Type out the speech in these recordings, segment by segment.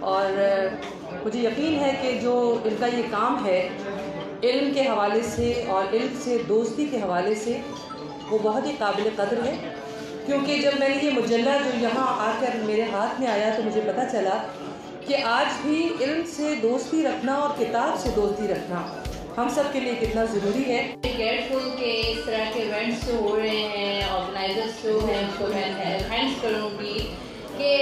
اور مجھے یقین ہے کہ جو ان کا یہ کام ہے علم کے حوالے سے اور علم سے دوستی کے حوالے سے وہ بہت ہی قابل قدر ہے، کیونکہ جب میں نے یہ مجلہ جو یہاں آ کر میرے ہاتھ میں آیا تو مجھے پتہ چلا کہ آج بھی علم سے دوستی رکھنا اور کتاب سے دوستی رکھنا ہم سب کے لیے کتنا ضروری ہے۔ گریٹفل کہ اس طرح کے ایونٹس جو ہو رہے ہیں، آرگنائزرس جو ہیں اس کو میں تھینکس کروں گی کہ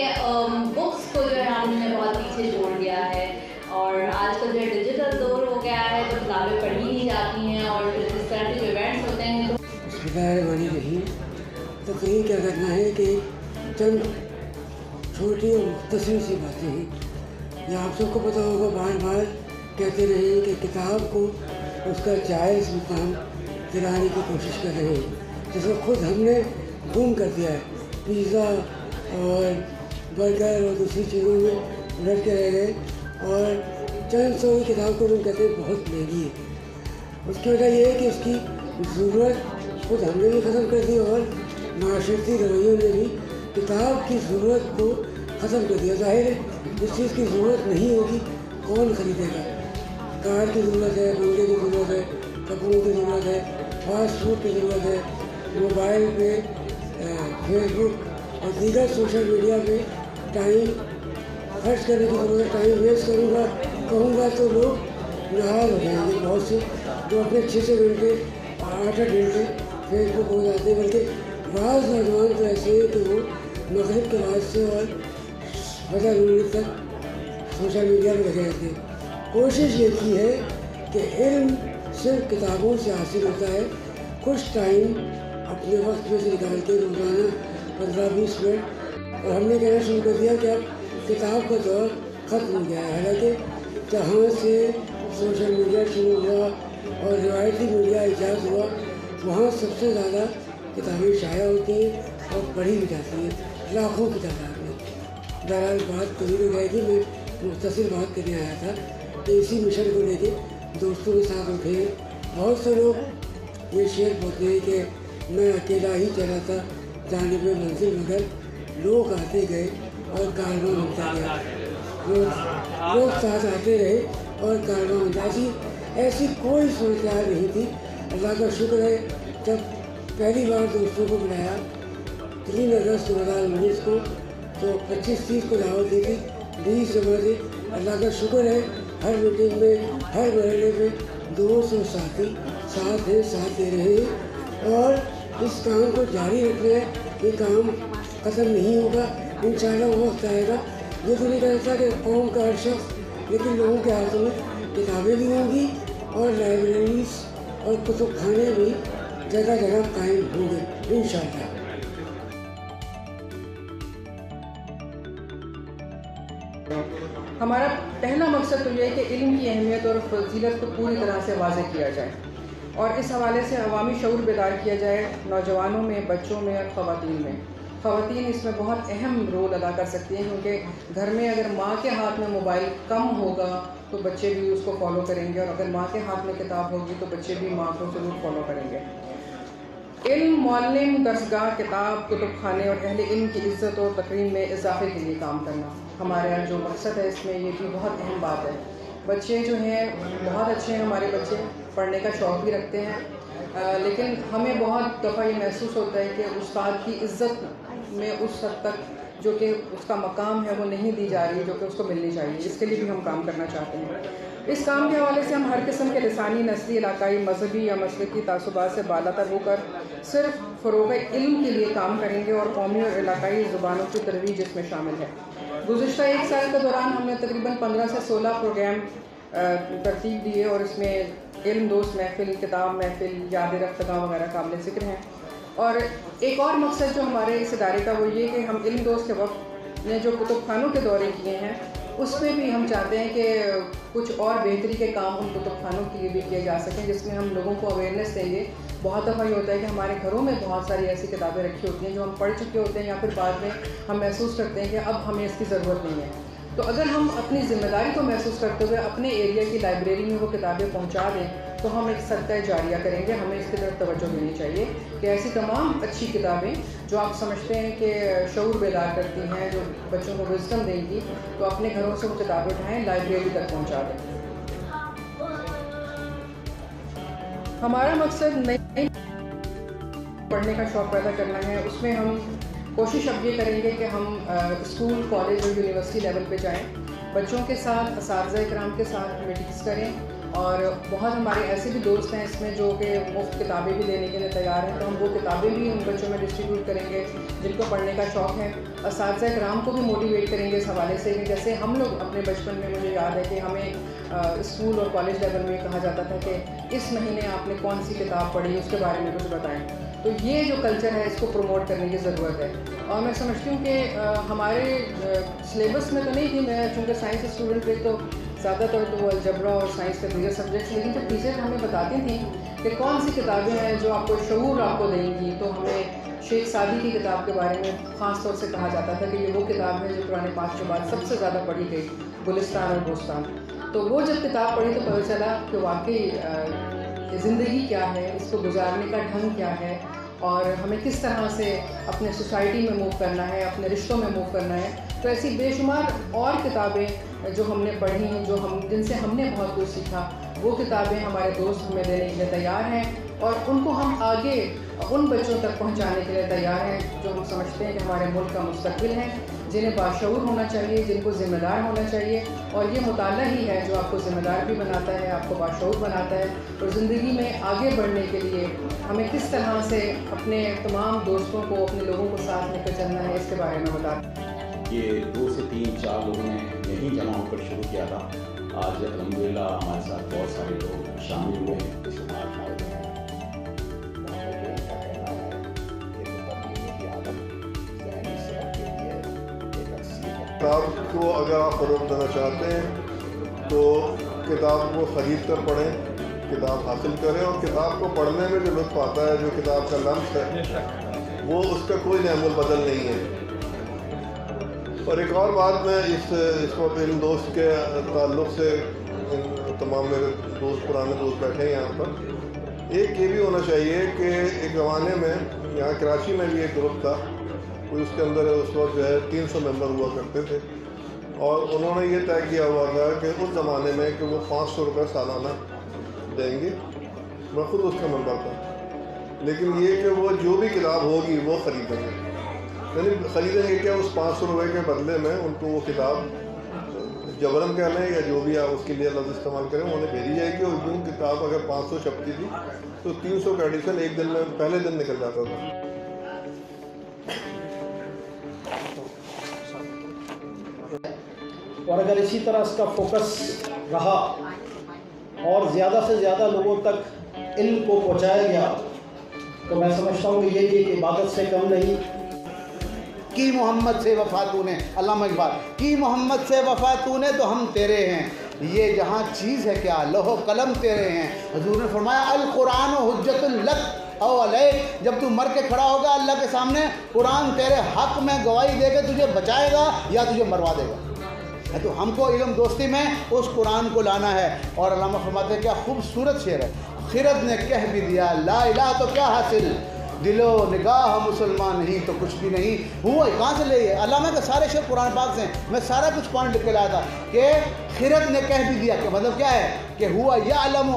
بکس کو جو ہے ہم نے بہت پیچھے چھوڑ دیا ہے، اور آج کل جو ہے ڈیجیٹل دور ہو گیا ہے تو کتابیں پڑھی نہیں جاتی ہیں، اور اس طرح کے جو ایونٹس ہوتے ہیں تو بانی نہیں تو کہیں کیا کرنا ہے کہ چند چھوٹی اور مختصر سی باتیں ہیں، یا آپ سب کو پتہ ہوگا بار بار کہتے رہے کہ کتاب کو اس کا جائز مقام دلانے کی کوشش کر رہے ہیں، جس کو خود ہم نے گم کر دیا ہے۔ پیزا اور برگر اور دوسری چیزوں میں الجھ کے رہ گئے، اور چند سو کی کتاب کو ہم کہتے ہیں بہت مہنگی ہے۔ اس کی وجہ یہ ہے کہ اس کی ضرورت خود ہم نے بھی ختم کر دی، اور معاشرتی رویوں نے بھی کتاب کی ضرورت کو ختم کر دیا۔ ظاہر ہے جس چیز کی ضرورت نہیں ہوگی کون خریدے گا؟ کار کی ضرورت ہے، بنگلے کی ضرورت ہے، کپڑوں کی ضرورت ہے، فاسٹ فوڈ کی ضرورت ہے، موبائل پہ فیس بک اور دیگر سوشل میڈیا پہ ٹائم خرچ کرنے کی ضرورت ہے۔ ٹائم ویسٹ کہوں گا تو لوگ ناراض ہو جائیں گے، بہت سے جو اپنے 6 گھنٹے 8 گھنٹے فیس بک ہو جاتے ہیں، بلکہ بعض نوجوان تو ایسے ہیں کہ وہ مغرب کے بعد سے اور فجر ہونے تک سوشل میڈیا پہ لگے رہتے ہیں۔ کوشش یہ کی ہے کہ علم صرف کتابوں سے حاصل ہوتا ہے۔ کچھ ٹائم اپنے وقت میں سے نکال کے روزانہ 15-20 منٹ، اور ہم نے کہنا شروع کر دیا کہ اب کتاب کا دور ختم ہو گیا ہے۔ حالانکہ جہاں سے سوشل میڈیا شروع ہوا اور روایتی میڈیا ایجاد ہوا، وہاں سب سے زیادہ کتابیں شائع ہوتی ہیں اور پڑھی بھی جاتی ہیں، لاکھوں کی تعداد میں۔ بہرحال بات کبھی بھی گئے تھی، میں مختصر بات کرنے آیا تھا کہ اسی مشن کو لے کے دوستوں کے ساتھ اٹھے ہیں۔ بہت سے لوگ یہ شعر بولتے ہیں کہ میں اکیلا ہی چلا تھا جانب منزل، مگر لوگ آتے گئے اور کارواں بنتا گیا۔ لوگ ساتھ آتے رہے اور کارواں بنتا۔ ایسی کوئی صورتحال نہیں تھی۔ اللہ کا شکر ہے جب پہلی بار دوستوں کو بلایا 3 اگست 2019 کو، تو 25-30 کو دعوت دی تھی، 20 جمع تھے۔ اللہ کا شکر ہے ہر میٹنگ میں، ہر مرحلے میں 200 ساتھی ساتھ ہیں، ساتھ دے رہے ہیں، اور اس کام کو جاری رکھنا ہے۔ یہ کام ختم نہیں ہوگا، انشاءاللہ وہ وقت آئے گا۔ یہ تو نہیں کہتا کہ قوم کا ہر شخص، لیکن لوگوں کے ہاتھوں میں کتابیں بھی ہوں گی، اور لائبریریز اور کتب خانے بھی جگہ جگہ قائم ہوں گے انشاءاللہ۔ ہمارا پہلا مقصد تو یہ ہے کہ علم کی اہمیت اور فضیلت کو پوری طرح سے واضح کیا جائے، اور اس حوالے سے عوامی شعور بیدار کیا جائے، نوجوانوں میں، بچوں میں اور خواتین میں۔ خواتین اس میں بہت اہم رول ادا کر سکتی ہیں، کیونکہ گھر میں اگر ماں کے ہاتھ میں موبائل کم ہوگا تو بچے بھی اس کو فالو کریں گے، اور اگر ماں کے ہاتھ میں کتاب ہوگی تو بچے بھی ماں کو ضرور فالو کریں گے۔ علم، معلم، درسگاہ، کتاب، کتب خانے اور اہل علم کی عزت اور تکریم میں اضافے کے لیے کام کرنا ہمارا جو مقصد ہے، اس میں یہ بھی بہت اہم بات ہے۔ بچے جو ہیں بہت اچھے ہیں، ہمارے بچے پڑھنے کا شوق بھی رکھتے ہیں، لیکن ہمیں بہت دفعہ یہ محسوس ہوتا ہے کہ استاد کی عزت میں اس حد تک جو کہ اس کا مقام ہے وہ نہیں دی جا رہی جو کہ اس کو ملنی چاہیے۔ اس کے لیے بھی ہم کام کرنا چاہتے ہیں۔ اس کام کے حوالے سے ہم ہر قسم کے لسانی، نسلی، علاقائی، مذہبی یا مسلکی تعصبات سے بالاتر ہو کر صرف فروغ علم کے لیے کام کریں گے، اور قومی اور علاقائی زبانوں کی ترویج اس میں شامل ہے۔ گزشتہ 1 سال کے دوران ہم نے تقریباً 15 سے 16 پروگرام ترتیب دیے، اور اس میں علم دوست محفل، کتاب محفل، یاد رفتگاہ وغیرہ قابل ذکر ہیں۔ اور ایک اور مقصد جو ہمارے اس ادارے کا وہ یہ کہ ہم علم دوست کے وقت نے جو کتب خانوں کے دورے کیے ہیں، اس میں بھی ہم چاہتے ہیں کہ کچھ اور بہتری کے کام ان کتب خانوں کے لیے بھی کیے جا سکیں، جس میں ہم لوگوں کو اویئرنیس دیں گے۔ بہت دفعہ یہ ہوتا ہے کہ ہمارے گھروں میں بہت ساری ایسی کتابیں رکھی ہوتی ہیں جو ہم پڑھ چکے ہوتے ہیں، یا پھر بعد میں ہم محسوس کرتے ہیں کہ اب ہمیں اس کی ضرورت نہیں ہے۔ تو اگر ہم اپنی ذمہ داری کو محسوس کرتے ہوئے اپنے ایریا کی لائبریری میں وہ کتابیں پہنچا دیں تو ہم ایک صدقہ جاریہ کریں گے. ہمیں اس کی طرف توجہ دینی چاہیے کہ ایسی تمام اچھی کتابیں جو آپ سمجھتے ہیں کہ شعور بیدار کرتی ہیں, جو بچوں کو وزڈم دیں گی, تو اپنے گھروں سے وہ کتابیں اٹھائیں, لائبریری تک پہنچا دیں. ہمارا مقصد نئی پڑھنے کا شوق پیدا کرنا ہے. اس میں ہم کوشش اب یہ کریں گے کہ ہم اسکول, کالج اور یونیورسٹی لیول پہ جائیں, بچوں کے ساتھ, اساتذہ کرام کے ساتھ میٹنگس کریں. اور بہت ہمارے ایسے بھی دوست ہیں اس میں جو کہ مفت کتابیں بھی دینے کے لیے تیار ہیں, تو ہم وہ کتابیں بھی ان بچوں میں ڈسٹریبیوٹ کریں گے جن کو پڑھنے کا شوق ہے. اساتذہ کرام کو بھی موٹیویٹ کریں گے اس حوالے سے کہ جیسے ہم لوگ اپنے بچپن میں, مجھے یاد ہے کہ ہمیں اسکول اور کالج لیول میں کہا جاتا تھا کہ اس مہینے آپ نے کون سی کتاب پڑھی, اس کے بارے میں کچھ بتائیں. تو یہ جو کلچر ہے اس کو پروموٹ کرنے کی ضرورت ہے. اور میں سمجھتی ہوں کہ ہمارے سلیبس میں تو نہیں تھی, میں چونکہ سائنس اسٹوڈنٹ تھے تو زیادہ تر تو وہ الجبرا اور سائنس کے دیگر سبجیکٹس, لیکن جب ٹیچر ہمیں بتاتی تھیں کہ کون سی کتابیں ہیں جو آپ کو شعور آپ کو دیں گی, تو ہمیں شیخ سعدی کی کتاب کے بارے میں خاص طور سے کہا جاتا تھا کہ یہ وہ کتاب ہے جو قرآن پاک کے بعد سب سے زیادہ پڑھی گئی, گلستان اور بوستان. تو وہ جب کتاب پڑھی تو پتہ چلا کہ واقعی زندگی کیا ہے, اس کو گزارنے کا ڈھنگ کیا ہے, اور ہمیں کس طرح سے اپنے سوسائٹی میں موو کرنا ہے, اپنے رشتوں میں موو کرنا ہے. تو ایسی بے شمار اور کتابیں جو ہم نے پڑھی, جن سے ہم نے بہت کچھ سیکھا, وہ کتابیں ہمارے دوست ہمیں دینے کے لیے تیار ہیں, اور ان کو ہم آگے ان بچوں تک پہنچانے کے لیے تیار ہیں جو ہم سمجھتے ہیں کہ ہمارے ملک کا مستقبل ہے, جنہیں باشعور ہونا چاہیے, جن کو ذمہ دار ہونا چاہیے. اور یہ مطالعہ ہی ہے جو آپ کو ذمہ دار بھی بناتا ہے, آپ کو باشعور بناتا ہے. اور زندگی میں آگے بڑھنے کے لیے ہمیں کس طرح سے اپنے تمام دوستوں کو, اپنے لوگوں کو ساتھ لے کر چلنا ہے, اس کے بارے میں بتاتے ہیں. یہ 2 سے 3 4 لوگوں نے یہیں جمع ہو کر شروع کیا تھا. آج الحمدللہ ہمارے ساتھ بہت سارے لوگ شامل ہوئے ہیں. کتاب کو اگر آپ فروغ دینا چاہتے ہیں تو کتاب کو خرید کر پڑھیں, کتاب حاصل کریں, اور کتاب کو پڑھنے میں جو لطف آتا ہے, جو کتاب کا لمس ہے, وہ اس کا کوئی نعم البدل نہیں ہے. اور ایک اور بات میں اس کو ان دوست کے تعلق سے, تمام میرے دوست, پرانے دوست بیٹھے ہیں یہاں پر, ایک یہ بھی ہونا چاہیے کہ ایک زمانے میں یہاں کراچی میں بھی ایک گروپ تھا, اس کے اندر اس وقت جو ہے 300 ممبر ہوا کرتے تھے, اور انہوں نے یہ طے کیا ہوا تھا کہ اس زمانے میں کہ وہ 500 روپے سالانہ دیں گے. میں خود اس کا ممبر تھا, لیکن یہ کہ وہ جو بھی کتاب ہوگی وہ خریدیں گے, یعنی خریدیں گے کیا, اس 500 روپے کے بدلے میں ان کو وہ کتاب جبرن کہہ لیں یا جو بھی آپ اس کے لیے لفظ استعمال کریں, انہیں بھیجی جائے گی. اور یوں کتاب اگر 500 چھپتی تھی تو 300 کا ایڈیشن ایک دن میں پہلے دن نکل جاتا تھا. اور اگر اسی طرح اس کا فوکس رہا اور زیادہ سے زیادہ لوگوں تک علم کو پہنچایا گیا, تو میں سمجھتا ہوں کہ یہ ایک عبادت سے کم نہیں. کی محمد سے وفا تو نے, علامہ اقبال, کی محمد سے وفا تو نے تو ہم تیرے ہیں, یہ جہاں چیز ہے کیا, لوح و قلم تیرے ہیں. حضور نے فرمایا القرآن و حجت لک او علیک, جب تو مر کے کھڑا ہوگا اللہ کے سامنے, قرآن تیرے حق میں گواہی دے کے تجھے بچائے گا یا تجھے مروا دے گا. تو ہم کو علم دوستی میں اس قرآن کو لانا ہے. اور علامہ فرماتے ہیں کیا خوبصورت شعر ہے, خرد نے کہہ بھی دیا لا الہ تو کیا حاصل, دل و نگاہ مسلمان نہیں تو کچھ بھی نہیں. ہوا کہاں سے لے, علامہ کے سارے شعر قرآن پاک سے ہیں. میں سارا کچھ پوائنٹ لکھ کے لایا تھا کہ خرد نے کہہ بھی دیا, کہ مطلب کیا ہے کہ ہوا یعلم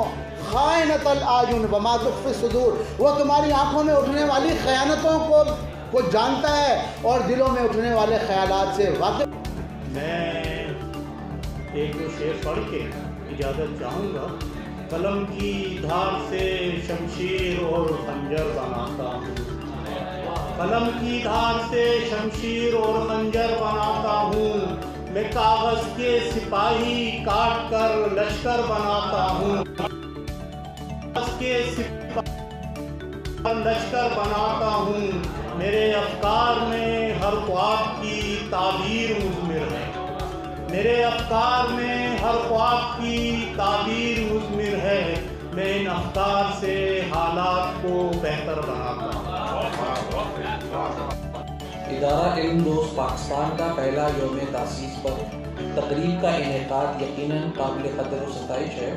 خائنۃ الاعین وما تخفی الصدور, وہ تمہاری آنکھوں میں اٹھنے والی خیانتوں کو جانتا ہے اور دلوں میں اٹھنے والے خیالات سے واقف. میں ایک دو شعر پڑھ کے اجازت چاہوں گا. قلم کی دھار سے شمشیر اور خنجر بناتا ہوں, قلم کی دھار سے شمشیر اور خنجر بناتا ہوں, میں کاغذ کے سپاہی کاٹ کر لشکر بناتا ہوں, کاغذ کے سپاہی لشکر بناتا ہوں. میرے افکار میں ہر خواب کی تعبیر مضمر ہے, میرے افکار میں ہر خواب کی تعبیر مضمر ہے. میں ان افکار سے حالات کو بہتر بناتا ہوں. ادارہ علم دوست پاکستان کا پہلا یوم تاسیس پر تقریب کا انعقاد یقیناً قابل قدر و ستائش ہے.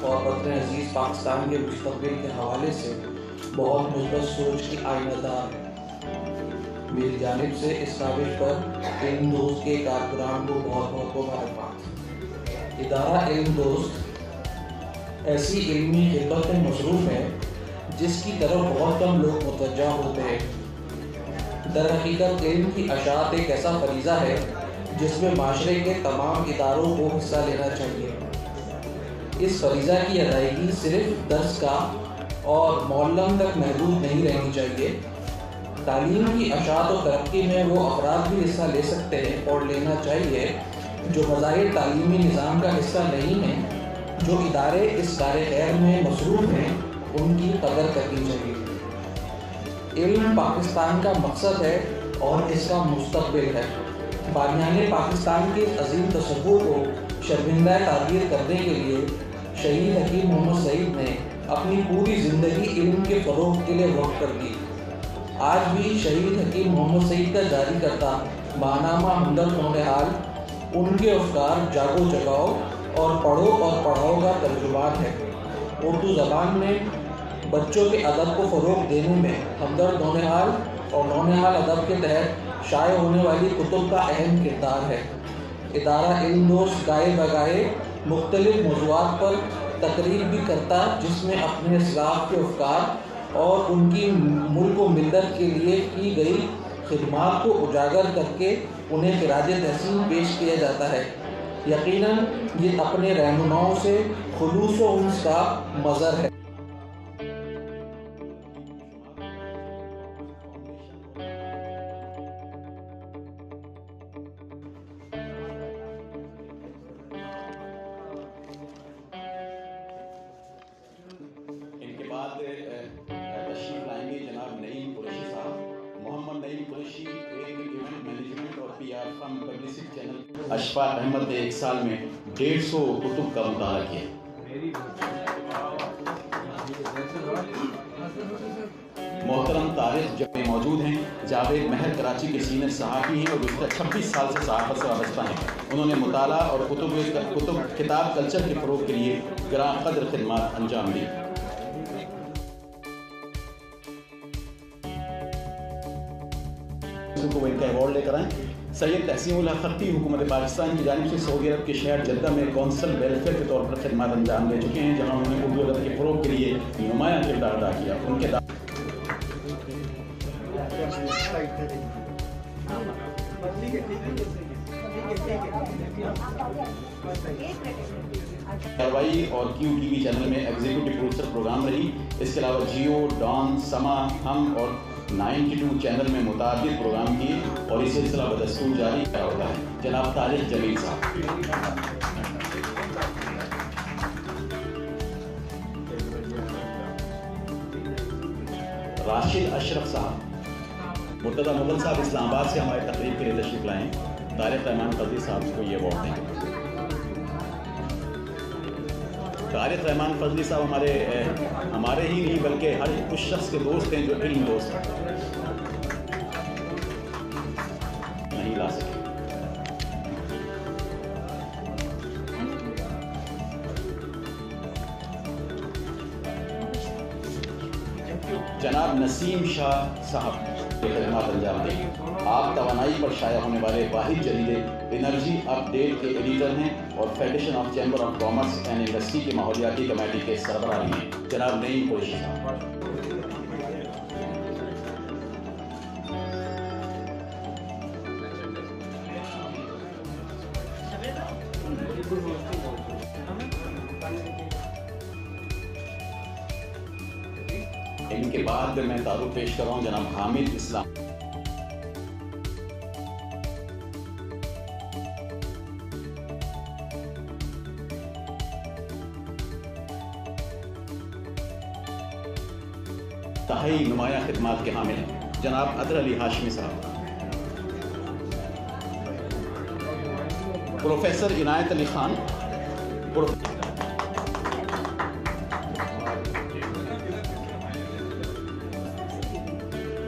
اور وطن عزیز پاکستان کے مستقبل کے حوالے سے بہت مثبت سوچ کی آئینہ دار ہے۔ میری جانب سے اس کاوش پر علم دوست کے کارکنان کو بہت بہت مبارکباد۔ ادارہ علم دوست ایسی علمی خدمت میں مصروف ہے جس کی طرف بہت کم لوگ متوجہ ہوتے ہیں۔ در حقیقت علم کی اشاعت ایک ایسا فریضہ ہے جس میں معاشرے کے تمام اداروں کو حصہ لینا چاہیے۔ اس فریضہ کی ادائیگی صرف درس کا اور معلم تک محدود نہیں رہنی چاہیے۔ تعلیم کی اشاعت و ترقی میں وہ افراد بھی حصہ لے سکتے ہیں اور لینا چاہیے جو بظاہر تعلیمی نظام کا حصہ نہیں ہیں۔ جو ادارے اس کار خیر میں مصروف ہیں ان کی قدر کرنی چاہیے۔ علم پاکستان کا مقصد ہے اور اس کا مستقبل ہے۔ بانیان پاکستان کے عظیم تصور کو شرمندہ تعبیر کرنے کے لیے شہید حکیم محمد سعید نے اپنی پوری زندگی علم کے فروغ کے لیے وقف کر دی۔ آج بھی شہید حکیم محمد سعید کا جاری کرتا ماہنامہ ہمدرد نونہال ان کے افکار جاگو جگاؤ اور پڑھو اور پڑھاؤ کا ترجمان ہے۔ اردو زبان میں بچوں کے ادب کو فروغ دینے میں ہمدرد نونہال اور نونہال ادب کے تحت شائع ہونے والی کتب کا اہم کردار ہے۔ ادارہ علم دوست گاہے بگاہے مختلف موضوعات پر تقریر بھی کرتا جس میں اپنے اسلاف کے افکار اور ان کی ملک و ملت کے لیے کی گئی خدمات کو اجاگر کر کے انہیں خراج تحسین پیش کیا جاتا ہے۔ یقیناً یہ اپنے رہنماؤں سے خلوص و انس کا مظہر ہے۔ تشریف لائیں گے جناب نعیم قریشی صاحب۔ محمد نعیم قریشی ایک ایونٹ مینجمنٹ اور PR فرم پبلسٹی چینل اشفاق احمد نے ایک سال میں 150 کتب کا مطالعہ کیا۔ محترم طارق جب موجود ہیں، جاوید مہر کراچی کے سینئر صحافی ہیں اور گزشتہ 26 سال سے صحافت سے وابستہ ہیں۔ انہوں نے مطالعہ اور کتاب کلچر کے فروغ کے لیے گراں قدر خدمات انجام دی۔ کو ان کا ایوارڈ لے کر آئیں۔ سید تحسین الحق خطی حکومت پاکستان کی جانب سے سعودی عرب کے شہر جدہ میں کونسل ویلفیئر کے طور پر خدمات انجام دے چکے ہیں، جہاں انہوں نے اردو ادب کے فروغ کے لیے نمایاں کردار ادا کیا۔ ان کے کاروائی اور QTV چینل میں ایگزیکٹو پروڈیوسر پروگرام رہی۔ اس کے علاوہ جیو، ڈان، سما، ہم اور 92 چینل میں متعدد پروگرام کیے اور یہ سلسلہ بدستور جاری کیا ہوتا ہے۔ جناب طارق جمیل صاحب۔ راشد اشرف صاحب۔ مرتضی مغل صاحب اسلام آباد سے ہمارے تقریب کے لیے تشریف لائے ہیں۔ طارق رحمان فضلی صاحب کو یہ ایوارڈ دیں۔ طارق رحمان فضلی صاحب ہمارے ہی نہیں بلکہ ہر اس شخص کے دوست ہیں جو علم دوست نہیں لا سکے۔ جناب نسیم شاہ صاحب خدمات انجام دیں۔ آپ توانائی پر شائع ہونے والے واحد جریدے انرجی اپ ڈیٹ کے ایڈیٹر ہیں اور federation of chamber of commerce and industry کی ماحولیاتی کمیٹی کے سربراہ ہیں۔ جناب نعیم قریشی صاحب۔ ان کے بعد میں تعارف پیش کر رہا ہوں جناب حامد اسلام۔ انتہائی نمایاں خدمات کے حامل ہیں جناب عدل علی ہاشمی صاحب۔ پروفیسر عنایت علی خان۔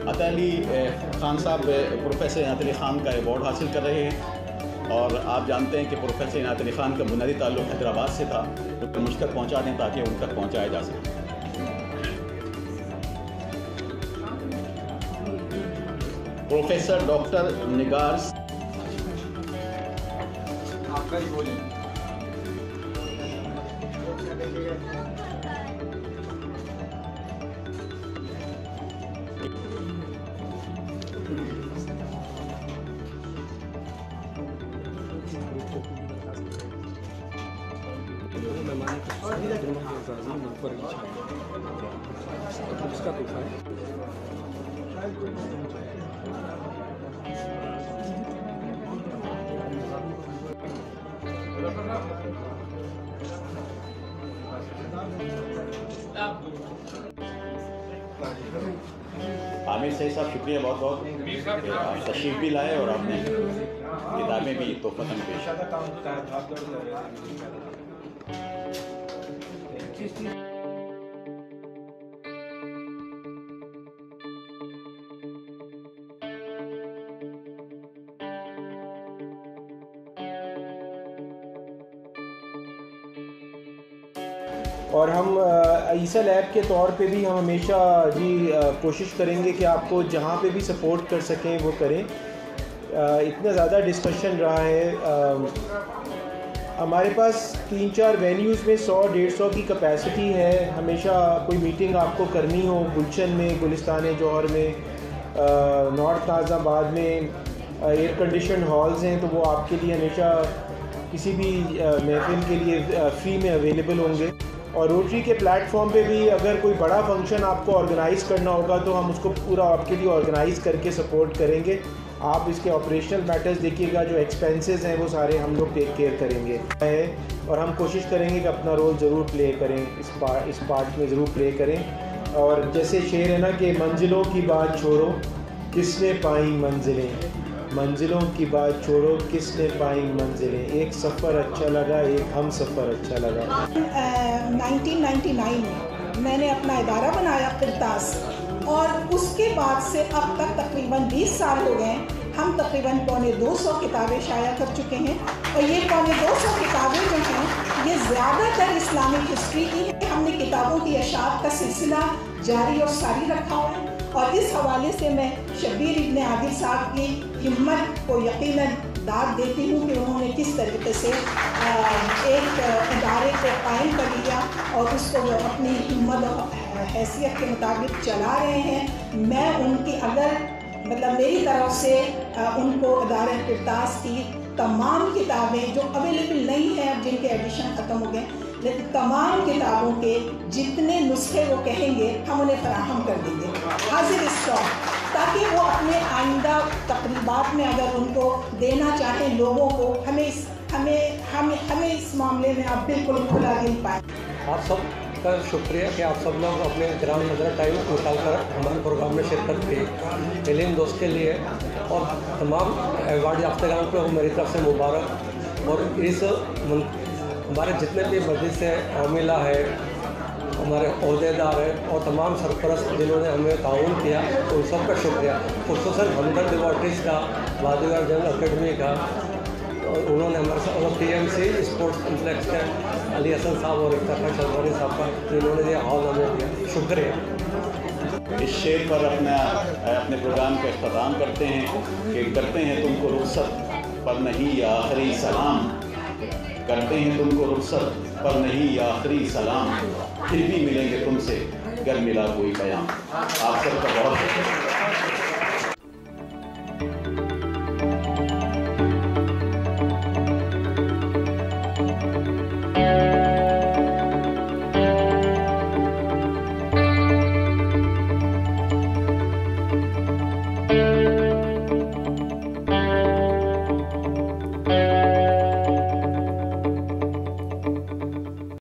عطا علی خان صاحب پروفیسر عنایت علی خان کا ایوارڈ حاصل کر رہے ہیں۔ اور آپ جانتے ہیں کہ پروفیسر عنایت علی خان کا بنیادی تعلق حیدرآباد سے تھا، تو مجھ تک پہنچا دیں تاکہ ان تک پہنچایا جا سکے۔ پروفیسر ڈاکٹر نگار عامر صحیح صاحب، شکریہ بہت بہت کہ آپ تشریف بھی لائے اور آپ نے کتابیں بھی تحفتاً پیش کی۔ اور ہم عیسیٰ لیب کے طور پہ بھی ہم ہمیشہ کوشش کریں گے کہ آپ کو جہاں پہ بھی سپورٹ کر سکیں وہ کریں۔ اتنا زیادہ ڈسکشن رہا ہے، ہمارے پاس 3-4 وینیوز میں 100-150 کی کیپیسٹی ہے۔ ہمیشہ کوئی میٹنگ آپ کو کرنی ہو گلشن میں، گلستان جوہر میں، نارتھ نازم آباد میں ایئر کنڈیشن ہالز ہیں، تو وہ آپ کے لیے ہمیشہ کسی بھی محفل کے لیے فری میں اویلیبل ہوں گے۔ اور روٹری کے پلیٹ فارم پہ بھی اگر کوئی بڑا فنکشن آپ کو آرگنائز کرنا ہوگا تو ہم اس کو پورا آپ کے لیے آرگنائز کر کے سپورٹ کریں گے۔ آپ اس کے آپریشنل میٹرز دیکھیے گا، جو ایکسپینسز ہیں وہ سارے ہم لوگ ٹیک کیئر کریں گے، اور ہم کوشش کریں گے کہ اپنا رول ضرور پلے کریں، اس پارٹ میں ضرور پلے کریں۔ اور جیسے شعر ہے نا کہ منزلوں کی بات چھوڑو کس نے پائیں منزلیں، منزلوں کی بات چھوڑو کس نے پائیں منزلیں، ایک سفر اچھا لگا ایک ہم سفر اچھا لگا۔ 1999 میں نے اپنا ادارہ بنایا قرطاس، اور اس کے بعد سے اب تک تقریباً 20 سال ہو گئے ہیں۔ ہم تقریباً 250 کتابیں شائع کر چکے ہیں، اور یہ 250 کتابیں جو ہیں یہ زیادہ تر اسلامک ہسٹری کی ہیں۔ ہم نے کتابوں کی اشاعت کا سلسلہ جاری اور ساری رکھا ہوا ہے، اور اس حوالے سے میں شبیر ابن عادل صاحب کی ہمت کو یقیناً داد دیتی ہوں کہ انہوں نے کس طریقے سے ایک ادارے کو قائم کر لیا اور اس کو وہ اپنی ہمت اور حیثیت کے مطابق چلا رہے ہیں۔ میں ان کی میری طرف سے ان کو ادارہ قرطاس کی تمام کتابیں جو اویلیبل نہیں ہیں، جن کے ایڈیشن ختم ہو گئے، لیکن تمام کتابوں کے جتنے نسخے وہ کہیں گے ہم انہیں فراہم کر دیں گے حاضر اسٹاک، تاکہ وہ اپنے آئندہ تقریبات میں اگر ان کو دینا چاہیں لوگوں کو، ہمیں اس معاملے میں آپ بالکل کھلا دل پائیں۔ آپ سب کا شکریہ کہ آپ سب لوگ اپنے گرام نظر ٹائم نکال کر ہمارے پروگرام میں شرکت کی۔ علم دوست کے لیے اور تمام ایوارڈ یافتگان کو میری طرف سے مبارک، اور اس ہمارے جتنے بھی مجلس عاملہ ہے، ہمارے عہدیدار ہیں اور تمام سرپرست جنہوں نے ہمیں تعاون کیا، ان سب کا شکریہ، خصوصاً ہمدرد لیبارٹریز کا، بادیگر جنرل اکیڈمی کا، اور انہوں نے ہمارے ساتھ P M C sports complex کے علی حسن صاحب اور افتخار شہبانی صاحب کا، جنہوں نے یہ ہال ہمیں دیا، شکریہ۔ اس شعر پر اپنے پروگرام کا اختتام کرتے ہیں کہ کرتے ہیں تم کو رخصت پر نہیں یا آخری سلام، کرتے ہیں تم کو رخصت پر نہیں یا آخری سلام، پھر بھی ملیں گے تم سے گر ملا کوئی پیام۔ آپ سب کا بہت شکریہ۔